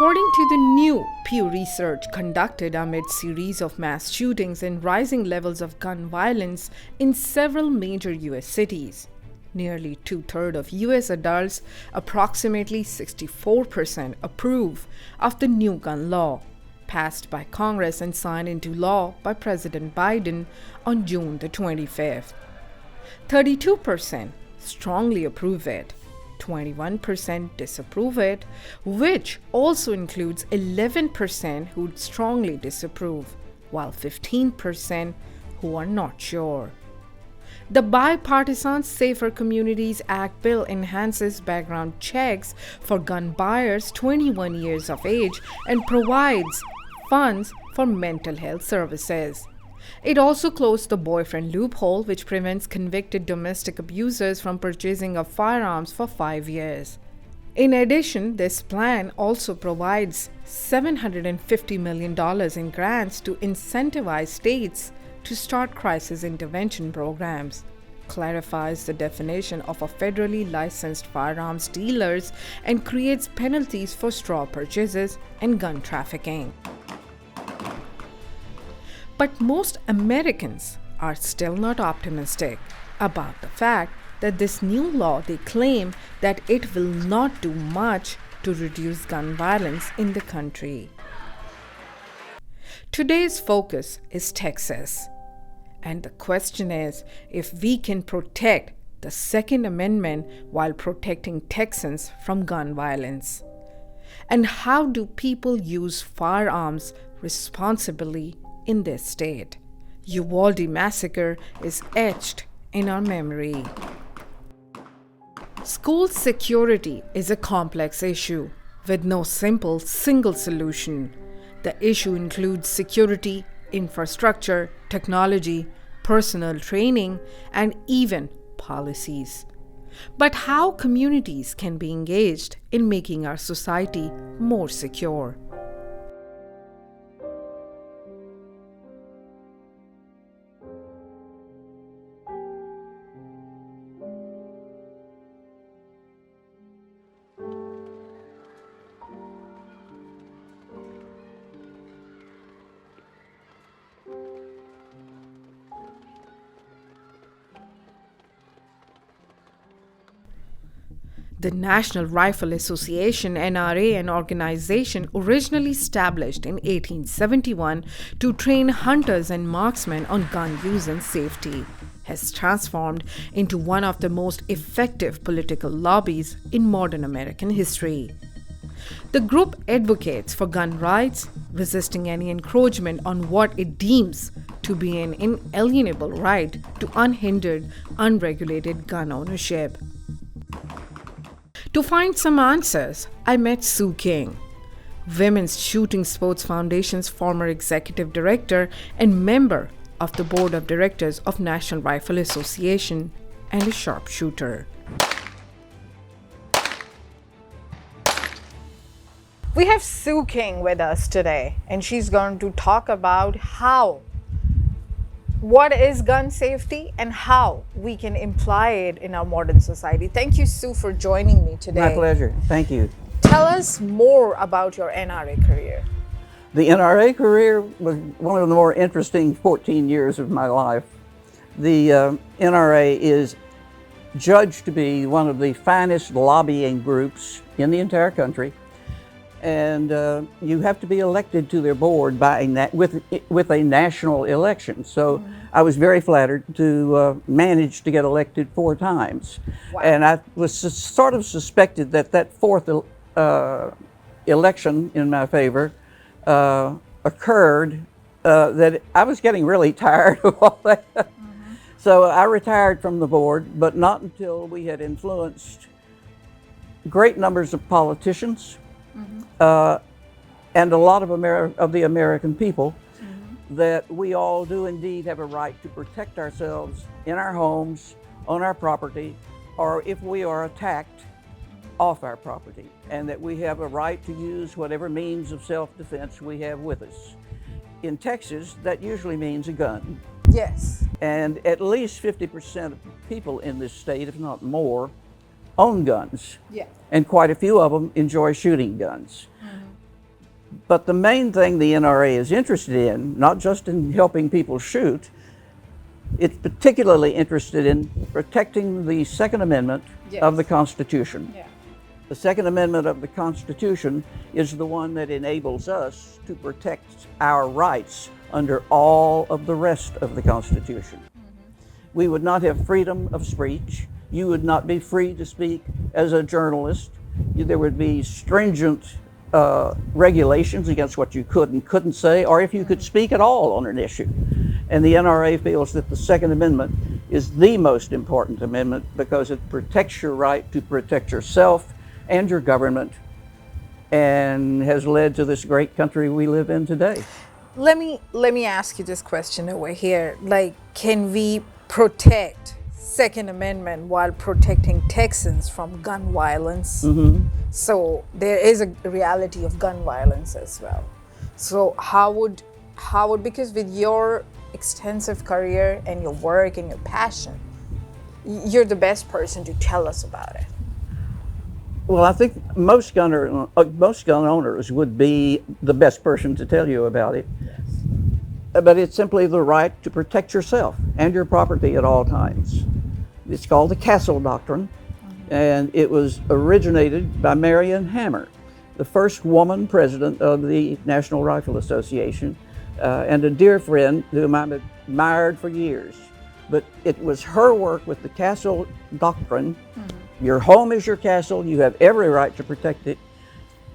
According to the new Pew Research conducted amid series of mass shootings and rising levels of gun violence in several major U.S. cities, nearly two-thirds of U.S. adults, approximately 64%, approve of the new gun law, passed by Congress and signed into law by President Biden on June the 25th. 32% strongly approve it. 21% disapprove it, which also includes 11% who strongly disapprove, while 15% who are not sure. The Bipartisan Safer Communities Act bill enhances background checks for gun buyers 21 years of age and provides funds for mental health services. It also closed the boyfriend loophole, which prevents convicted domestic abusers from purchasing of firearms for 5 years. In addition, this plan also provides $750 million in grants to incentivize states to start crisis intervention programs, clarifies the definition of a federally licensed firearms dealers, and creates penalties for straw purchases and gun trafficking. But most Americans are still not optimistic about the fact that this new law, they claim that it will not do much to reduce gun violence in the country. Today's focus is Texas, and the question is if we can protect the Second Amendment while protecting Texans from gun violence. And how do people use firearms responsibly in this state? Uvalde massacre is etched in our memory. School security is a complex issue with no simple single solution. The issue includes security, infrastructure, technology, personal training, and even policies. But how communities can be engaged in making our society more secure? The National Rifle Association, NRA, an organization originally established in 1871 to train hunters and marksmen on gun use and safety, has transformed into one of the most effective political lobbies in modern American history. The group advocates for gun rights, resisting any encroachment on what it deems to be an inalienable right to unhindered, unregulated gun ownership. To find some answers, I met Sue King, Women's Shooting Sports Foundation's former executive director and member of the board of directors of National Rifle Association, and a sharpshooter. We have Sue King with us today, and she's going to talk about what is gun safety and how we can apply it in our modern society. Thank you, Sue, for joining me today. My pleasure. Thank you. Tell us more about your NRA career. The NRA career was one of the more interesting 14 years of my life. The NRA is judged to be one of the finest lobbying groups in the entire country. And you have to be elected to their board by with a national election. So I was very flattered to manage to get elected 4 times. Wow. And I was sort of suspected that fourth election in my favor occurred, that I was getting really tired of all that. So I retired from the board, but not until we had influenced great numbers of politicians, and a lot of the American people, that we all do indeed have a right to protect ourselves in our homes, on our property, or if we are attacked off our property, and that we have a right to use whatever means of self-defense we have with us. In Texas, that usually means a gun. Yes. And at least 50% of people in this state, if not more, own guns. Yeah. And quite a few of them enjoy shooting guns. But the main thing the NRA is interested in, not just in helping people shoot, it's particularly interested in protecting the Second Amendment of the Constitution. Yeah. The Second Amendment of the Constitution is the one that enables us to protect our rights under all of the rest of the Constitution. We would not have freedom of speech. You would not be free to speak as a journalist. There would be stringent regulations against what you could and couldn't say, or if you could speak at all on an issue. And the NRA feels that the Second Amendment is the most important amendment because it protects your right to protect yourself and your government, and has led to this great country we live in today. Let me ask you this question over here. Like, can we protect Second Amendment while protecting Texans from gun violence? So there is a reality of gun violence as well. So how would because with your extensive career and your work and your passion, you're the best person to tell us about it. Well, I think most gun owners would be the best person to tell you about it. But it's simply the right to protect yourself and your property at all times. It's called the Castle Doctrine, and it was originated by Marion Hammer, the first woman president of the National Rifle Association, and a dear friend whom I've admired for years. But it was her work with the Castle Doctrine. Your home is your castle. You have every right to protect it.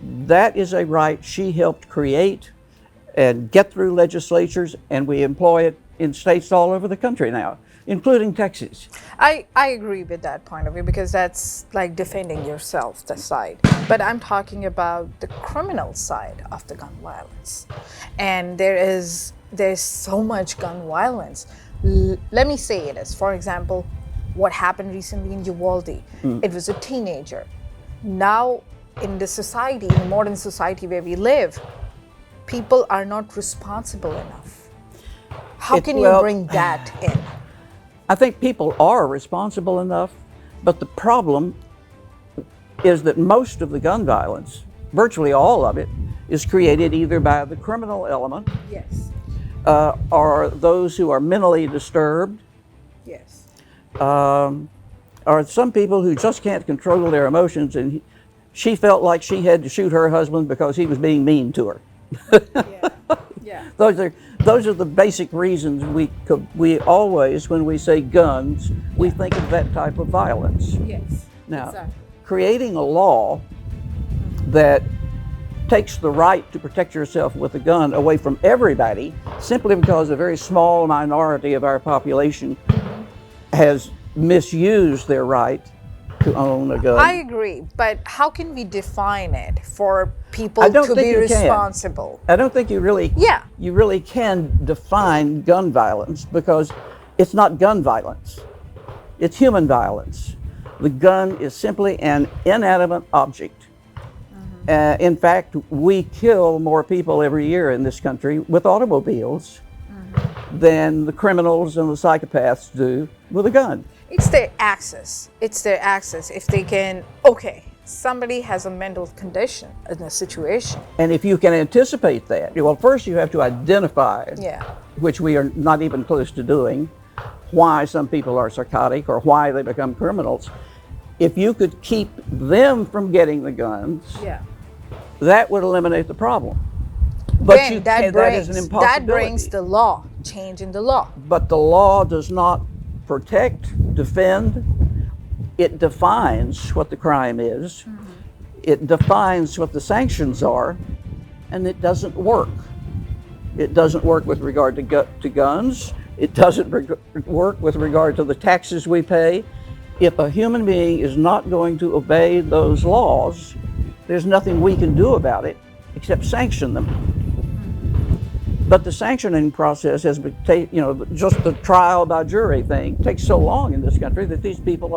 That is a right she helped create and get through legislatures, and we employ it in states all over the country now, including Texas. I agree with that point of view, because that's like defending yourself, the side. But I'm talking about the criminal side of the gun violence. And there's so much gun violence. Let me say it as, for example, what happened recently in Uvalde. It was a teenager. Now, in the society, in the modern society where we live, people are not responsible enough. How can you bring that in? I think people are responsible enough, but the problem is that most of the gun violence, virtually all of it, is created either by the criminal element, Yes. or those who are mentally disturbed, Yes. or some people who just can't control their emotions, and she felt like she had to shoot her husband because he was being mean to her. Yeah. Yeah. Those are the basic reasons we always, when we say guns, we think of that type of violence. Yes. Now, Exactly. creating a law that takes the right to protect yourself with a gun away from everybody simply because a very small minority of our population has misused their right to own a gun. I agree, but how can we define it for people I don't to think be you can. responsible? I don't think you really can define gun violence, because it's not gun violence. It's human violence. The gun is simply an inanimate object. In fact, we kill more people every year in this country with automobiles than the criminals and the psychopaths do with a gun. It's their access. It's their access. If they can, somebody has a mental condition in a situation. And if you can anticipate that, well, first you have to identify, Yeah. which we are not even close to doing, why some people are psychotic or why they become criminals. If you could keep them from getting the guns, Yeah. that would eliminate the problem. But Then that is an impossibility. that brings the law, change in the law. But the law does not protect, defend. It defines what the crime is. It defines what the sanctions are, and it doesn't work. It doesn't work with regard to guns. It doesn't work with regard to the taxes we pay. If a human being is not going to obey those laws, there's nothing we can do about it except sanction them. But the sanctioning process has been, just the trial by jury thing takes so long in this country that these people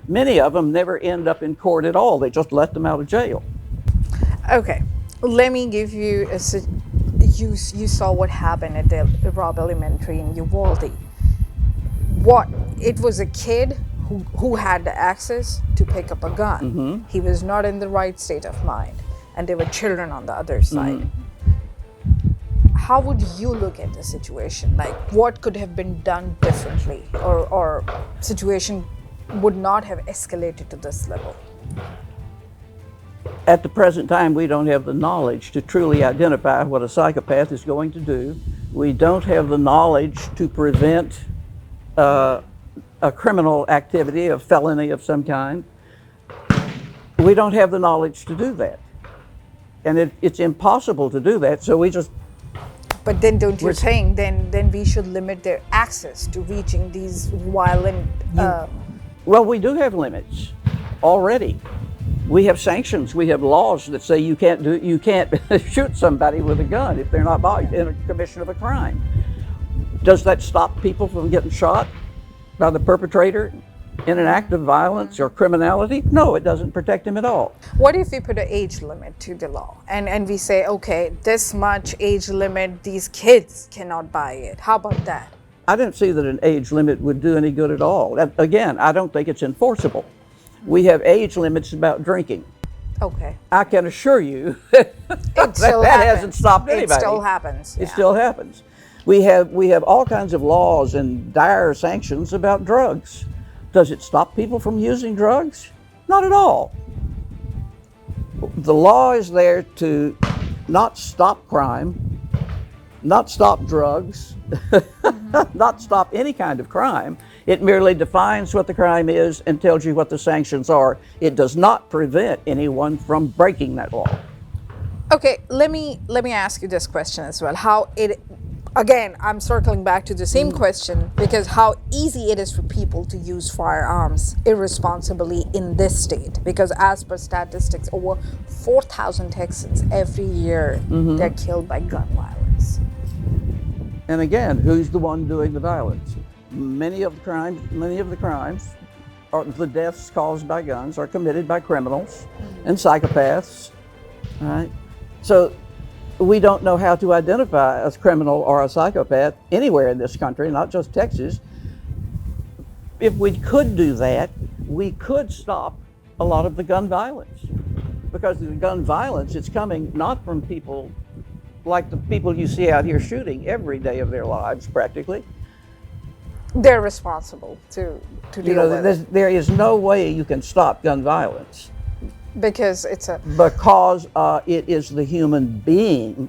many of them never end up in court at all. They just let them out of jail. Okay, let me give you you saw what happened at the Robb Elementary in Uvalde. It was a kid who had the access to pick up a gun. He was not in the right state of mind. and there were children on the other side. How would you look at the situation? Like, what could have been done differently, or situation would not have escalated to this level? At the present time, we don't have the knowledge to truly identify what a psychopath is going to do. We don't have the knowledge to prevent a criminal activity, a felony of some kind. We don't have the knowledge to do that. And it's impossible to do that, so we just... But then don't you think then we should limit their access to reaching these violent... Well, we do have limits already. We have sanctions. We have laws that say you can't shoot somebody with a gun if they're not in a commission of a crime. Does that stop people from getting shot by the perpetrator in an act of violence or criminality? No, it doesn't protect him at all. What if we put an age limit to the law and we say, okay, this much age limit, these kids cannot buy it? How about that? I don't see that an age limit would do any good at all. Again, I don't think it's enforceable. We have age limits about drinking. Okay. I can assure you that hasn't stopped anybody. It still happens. It still happens. We have all kinds of laws and dire sanctions about drugs. Does it stop people from using drugs? Not at all. The law is there to not stop crime, not stop drugs, not stop any kind of crime. It merely defines what the crime is and tells you what the sanctions are. It does not prevent anyone from breaking that law. Okay, let me ask you this question as well. Again, I'm circling back to the same question, because how easy it is for people to use firearms irresponsibly in this state. Because as per statistics, over 4,000 Texans every year, they're killed by gun violence. And again, who's the one doing the violence? Many of the crimes, or the deaths caused by guns, are committed by criminals and psychopaths. All right? So we don't know how to identify a criminal or a psychopath anywhere in this country, not just Texas. If we could do that, we could stop a lot of the gun violence. Because the gun violence is coming not from people like the people you see out here shooting every day of their lives, practically. They're responsible to deal with it. There is no way you can stop gun violence. Because it is the human being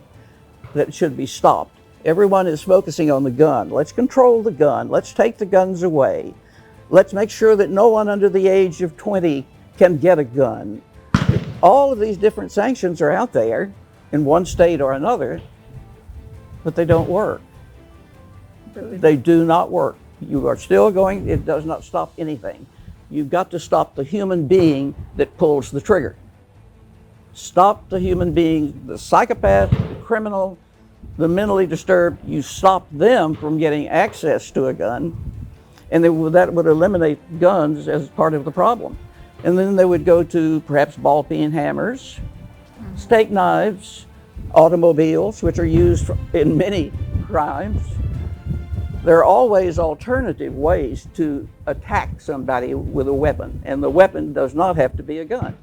that should be stopped. Everyone is focusing on the gun. Let's control the gun. Let's take the guns away. Let's make sure that no one under the age of 20 can get a gun. All of these different sanctions are out there in one state or another, but they don't work. They do not work. You are still going, it does not stop anything. You've got to stop the human being that pulls the trigger. Stop the human being, the psychopath, the criminal, the mentally disturbed. You stop them from getting access to a gun, and that would eliminate guns as part of the problem. And then they would go to perhaps ball-peen hammers, steak knives, automobiles, which are used in many crimes. There are always alternative ways to attack somebody with a weapon, and the weapon does not have to be a gun.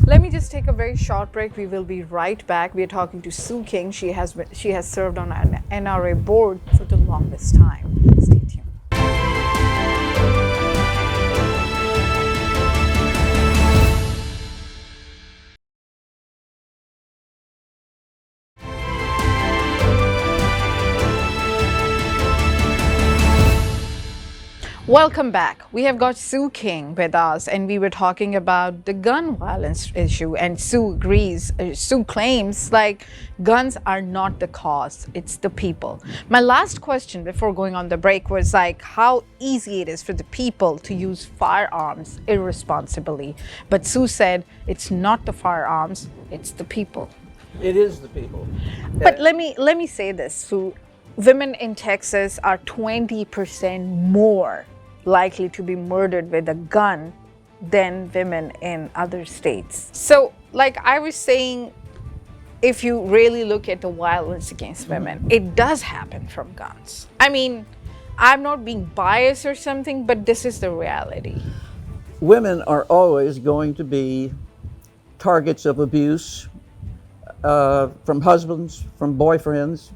Let me just take a very short break. We will be right back. We are talking to Sue King. She has served on an NRA board for the longest time. Stay tuned. Welcome back. We have got Sue King with us, and we were talking about the gun violence issue, and Sue agrees. Sue claims like guns are not the cause, it's the people. My last question before going on the break was like how easy it is for the people to use firearms irresponsibly. But Sue said it's not the firearms, it's the people. It is the people. But let me say this, Sue. Women in Texas are 20% more likely to be murdered with a gun than women in other states. So, like I was saying, if you really look at the violence against women, it does happen from guns. I mean, I'm not being biased or something, but this is the reality. Women are always going to be targets of abuse from husbands, from boyfriends,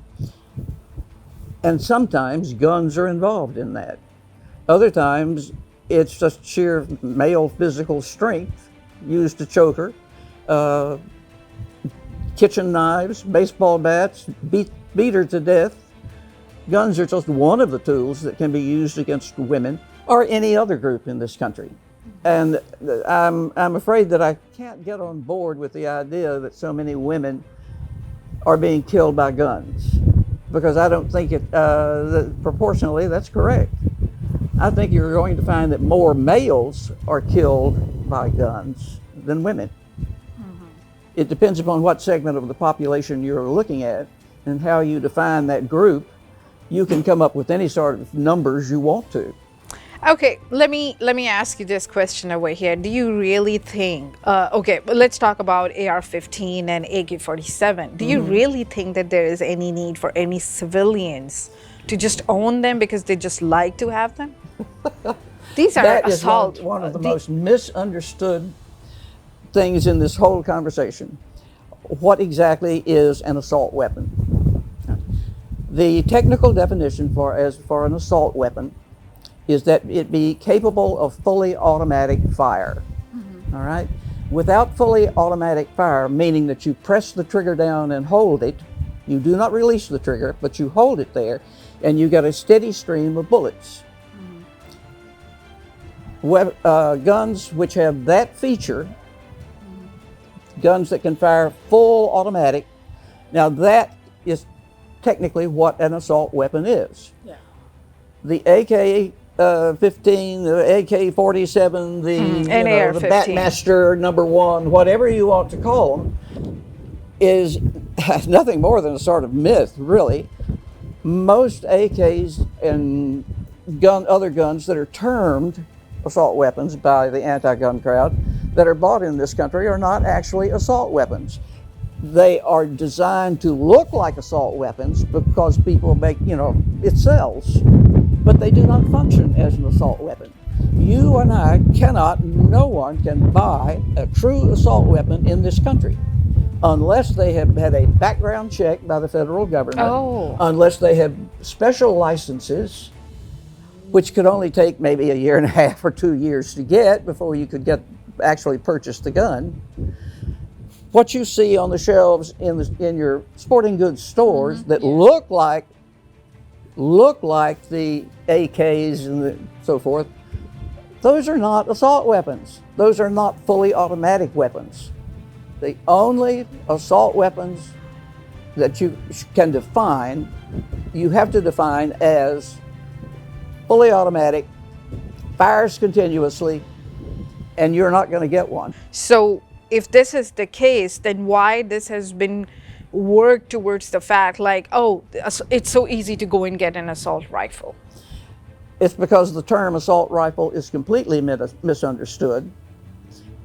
and sometimes guns are involved in that. Other times it's just sheer male physical strength used to choke her. Kitchen knives, baseball bats, beat her to death. Guns are just one of the tools that can be used against women or any other group in this country. And I'm afraid that I can't get on board with the idea that so many women are being killed by guns, because I don't think that proportionally that's correct. I think you're going to find that more males are killed by guns than women. It depends upon what segment of the population you're looking at and how you define that group. You can come up with any sort of numbers you want to. Okay, let me ask you this question over here. Do you really think, okay, let's talk about AR-15 and AK-47. Do you really think that there is any need for any civilians to just own them because they just like to have them? These are that assault. Is one of the most misunderstood things in this whole conversation. What exactly is an assault weapon? The technical definition for an assault weapon is that it be capable of fully automatic fire. All right? Without fully automatic fire, meaning that you press the trigger down and hold it, you do not release the trigger, but you hold it there, and you get a steady stream of bullets. Guns which have that feature, guns that can fire full automatic, now that is technically what an assault weapon is. Yeah. The AK-15, the AK-47, the Batmaster #1, whatever you want to call them, is nothing more than a sort of myth, really. Most AKs and other guns that are termed assault weapons by the anti-gun crowd that are bought in this country are not actually assault weapons. They are designed to look like assault weapons because people make, it sells, but they do not function as an assault weapon. You and I no one can buy a true assault weapon in this country unless they have had a background check by the federal government, unless they have special licenses, which could only take maybe a year and a half or 2 years to get before you could actually purchase the gun. What you see on the shelves in your sporting goods stores that look like the AKs and so forth, those are not assault weapons. Those are not fully automatic weapons. The only assault weapons that you can define, you have to define as fully automatic, fires continuously, and you're not going to get one. So if this is the case, then why this has been worked towards the fact like, oh, it's so easy to go and get an assault rifle? It's because the term assault rifle is completely misunderstood,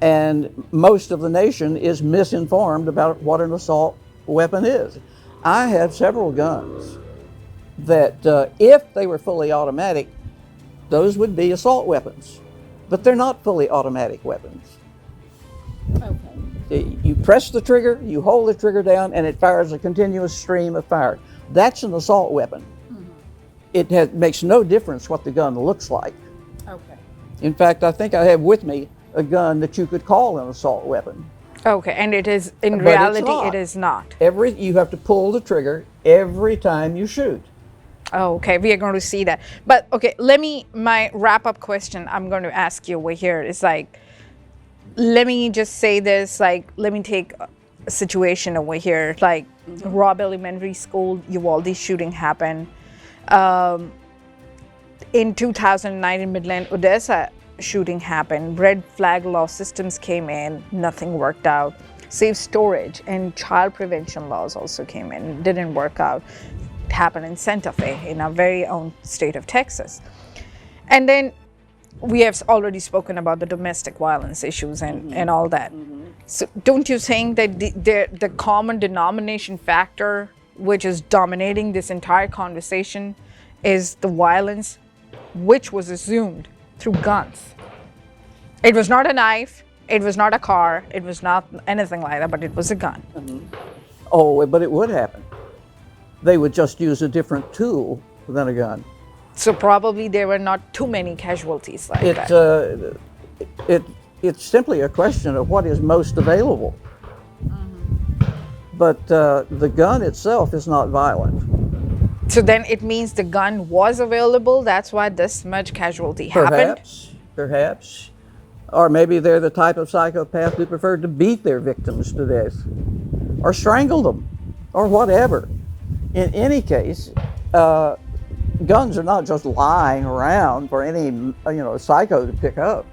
and most of the nation is misinformed about what an assault weapon is. I have several guns that if they were fully automatic, those would be assault weapons, but they're not fully automatic weapons. Okay. You press the trigger, you hold the trigger down, and it fires a continuous stream of fire. That's an assault weapon. It makes no difference what the gun looks like. Okay. In fact, I think I have with me a gun that you could call an assault weapon. Okay, and it is, in reality, it is not. You have to pull the trigger every time you shoot. Oh, okay, we are going to see that. But okay, my wrap-up question I'm going to ask you over here is like, let me just say this, like, let me take a situation over here, like Robb Elementary School, Uvalde shooting happened. In 2009 in Midland, Odessa shooting happened. Red flag law systems came in, nothing worked out. Safe storage and child prevention laws also came in, didn't work out. It happened in Santa Fe, in our very own state of Texas. And then we have already spoken about the domestic violence issues and all that. So don't you think that the common denomination factor which is dominating this entire conversation is the violence which was assumed through guns? It was not a knife, It was not a car, it was not anything like that, but it was a gun. Oh, but it would happen. They would just use a different tool than a gun. So probably there were not too many casualties like It's that. it's simply a question of what is most available. But the gun itself is not violent. So then it means the gun was available, that's why this much casualty happened? Perhaps. Or maybe they're the type of psychopath who preferred to beat their victims to death, or strangle them, or whatever. In any case, guns are not just lying around for any psycho to pick up.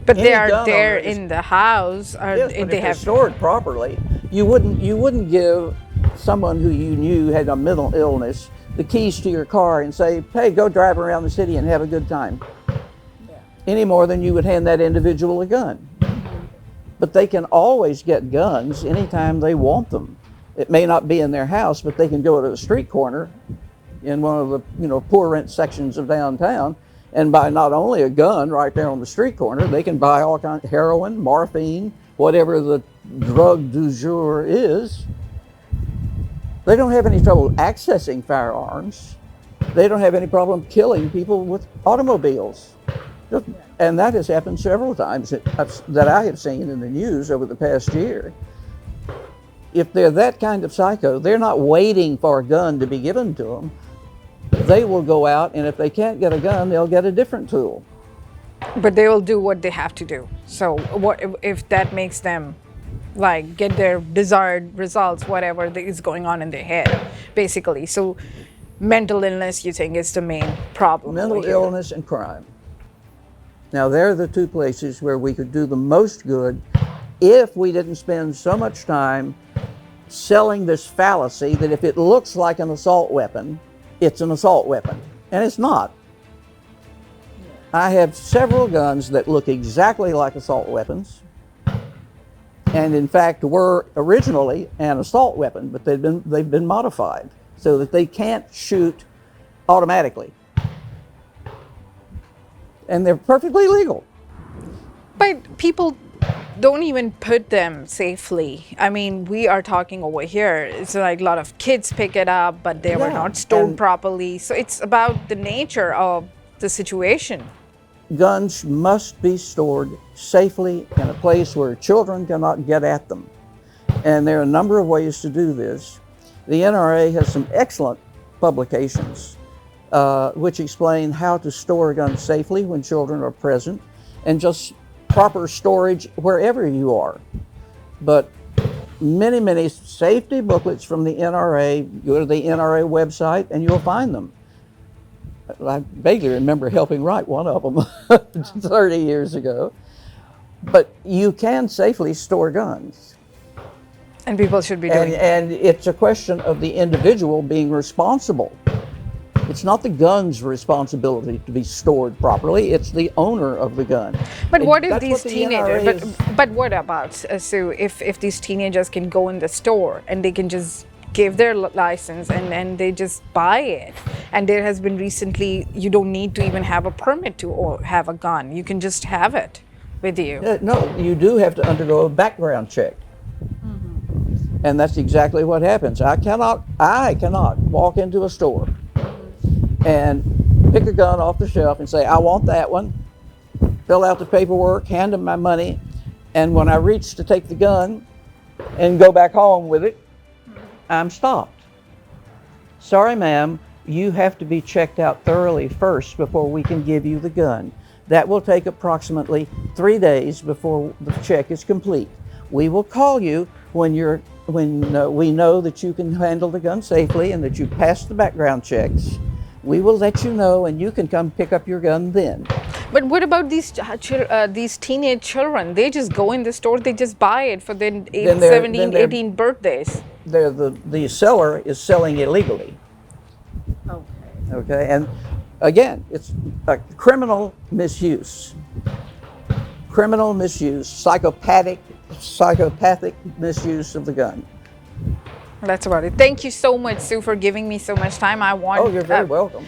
But they Any are gun there owner is- in the house, or Yes, if but they if they're have. stored properly, you wouldn't give someone who you knew had a mental illness the keys to your car and say, "Hey, go drive around the city and have a good time." Any more than you would hand that individual a gun. But they can always get guns anytime they want them. It may not be in their house, but they can go to a street corner in one of the poor rent sections of downtown and buy not only a gun right there on the street corner, they can buy all kinds of heroin, morphine, whatever the drug du jour is. They don't have any trouble accessing firearms. They don't have any problem killing people with automobiles. And that has happened several times that I have seen in the news over the past year. If they're that kind of psycho, they're not waiting for a gun to be given to them. They will go out, and if they can't get a gun, they'll get a different tool. But they will do what they have to do. So what if that makes them like get their desired results, whatever is going on in their head, basically. So mental illness, you think, is the main problem? Mental over here. illness and crime. Now, they're the two places where we could do the most good if we didn't spend so much time selling this fallacy that if it looks like an assault weapon, it's an assault weapon. And it's not. I have several guns that look exactly like assault weapons, and in fact were originally an assault weapon, but they've been modified so that they can't shoot automatically. And they're perfectly legal. But people don't even put them safely. I mean, we are talking over here. It's like a lot of kids pick it up, but they were Yeah, not stored and- properly. So it's about the nature of the situation. Guns must be stored safely in a place where children cannot get at them. And there are a number of ways to do this. The NRA has some excellent publications which explain how to store guns safely when children are present, and just proper storage wherever you are. But many, many safety booklets from the NRA, go to the NRA website and you'll find them. I vaguely remember helping write one of them 30 years ago. But you can safely store guns. And people should be doing it. And it's a question of the individual being responsible. It's not the gun's responsibility to be stored properly, it's the owner of the gun. But what if That's these the teenagers, NRA is- but what about, Sue, if these teenagers can go in the store and they can just give their license and they just buy it, and there has been recently, you don't need to even have a permit to have a gun, you can just have it with you. No, you do have to undergo a background check. And that's exactly what happens. I cannot walk into a store and pick a gun off the shelf and say, I want that one, fill out the paperwork, hand them my money, and when I reach to take the gun and go back home with it, I'm stopped. Sorry, ma'am, you have to be checked out thoroughly first before we can give you the gun. That will take approximately 3 days before the check is complete. We will call you when we know that you can handle the gun safely and that you passed the background checks. We will let you know, and you can come pick up your gun then. But what about these teenage children? They just go in the store, they just buy it for their 17, 18 birthdays. The seller is selling illegally. Okay, and again, it's a criminal misuse. Criminal misuse, psychopathic misuse of the gun. That's about it. Thank you so much, Sue, for giving me so much time. Oh, you're very welcome.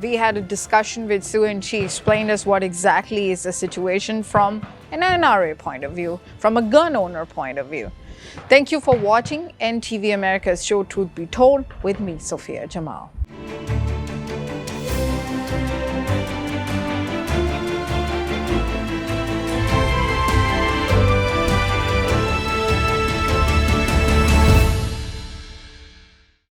We had a discussion with Sue, and she explained us what exactly is the situation from an NRA point of view, from a gun owner point of view. Thank you for watching NTV America's show Truth Be Told with me, Sophia Jamal.